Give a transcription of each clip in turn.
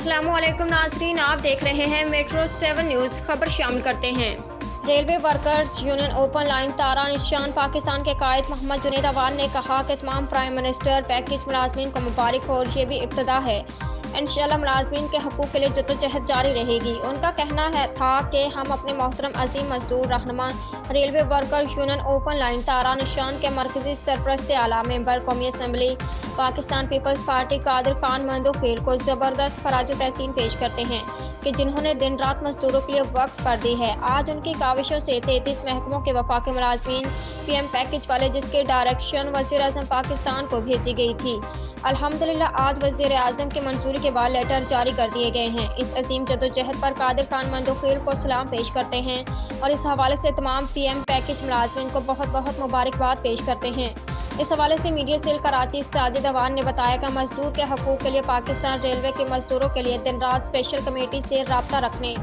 अस्सलामु अलैकुम नाज़रीन, आप देख रहे हैं मेट्रो 7 न्यूज़। खबर शामिल करते हैं। Railway workers union open line Tara Nishan. Pakistan के कायद मोहम्मद जुनैद अवान ने कहा कि तमाम प्राइम मिनिस्टर पैकेज मुलाजमीन को मुबारक हो और ये भी इब्तिदा है। इंशाअल्लाह मुलाजमीन के हकूक़ के लिए जद्दोजहद जारी रहेगी। उनका कहना था कि हम अपने मोहतरम अजीम मजदूर रहनुमा railway workers union open line Tara Nishan के मरकजी सरपरस्त आला मेंबर कौमी असम्बली पाकिस्तान पीपल्स पार्टी कादिर खान मंदोखील को ज़बरदस्त खराज तहसीन पेश करते हैं कि जिन्होंने दिन रात मजदूरों के लिए वक्फ कर दी है। आज उनकी काविशों से 33 महकमों के वफाकी मुलाजमीन PM पैकेज वाले, जिसके डायरेक्शन वज़ीर आज़म पाकिस्तान को भेजी गई थी, अल्हम्दुलिल्लाह आज वज़ीर आज़म की मंजूरी के बाद लेटर जारी कर दिए गए हैं। इस अजीम जदोजहद पर कादिर खान मंदोखील को सलाम पेश करते हैं और इस हवाले से तमाम PM पैकेज मुलाजमीन को बहुत बहुत मुबारकबाद पेश करते हैं। इस हवाले से मीडिया सेल कराची साजिद अवान ने बताया कि मजदूर के हकूक़ के लिए पाकिस्तान रेलवे के मजदूरों के लिए दिन रात स्पेशल कमेटी से राब्ता रखने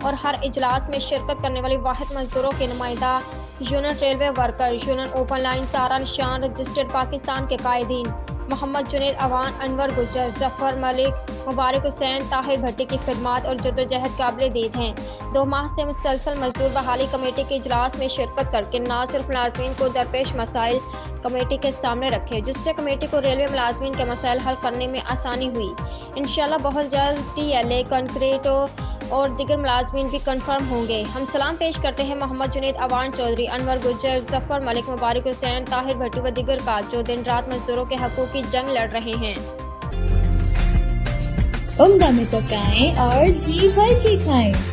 और हर इजलास में शिरकत करने वाली वाहिद मजदूरों के नुमाइंदा union railway workers union open line Tara Nishan registered Pakistan के कायदीन मोहम्मद जुनैद अवान, अनवर गुज्जर, जफर मलिक, मुबारक हुसैन, ताहिर भट्टी की खिदमत और जद्दोजहद काबिल दीद हैं। 2 माह से मुसलसल मजदूर बहाली कमेटी के इजलास में शिरकत करके न सिर्फ मुलाजमीन को दरपेश मसाइल कमेटी के सामने रखे, जिससे कमेटी को रेलवे मुलाजमीन के मसाइल हल करने में आसानी हुई। इंशाअल्लाह बहुत जल्द TLA, कंक्रीटो और दीगर मुलाजमीन भी कन्फर्म होंगे। हम सलाम पेश करते हैं मोहम्मद जुनैद अवान चौधरी, अनवर गुज्जर, जफर मलिक, मुबारक हुसैन, ताहिर भट्टी व दीगर का, जो दिन रात मजदूरों के हकूक़ की जंग लड़ रहे हैं। उम्दा में पकाएं और जी भर के खाएं।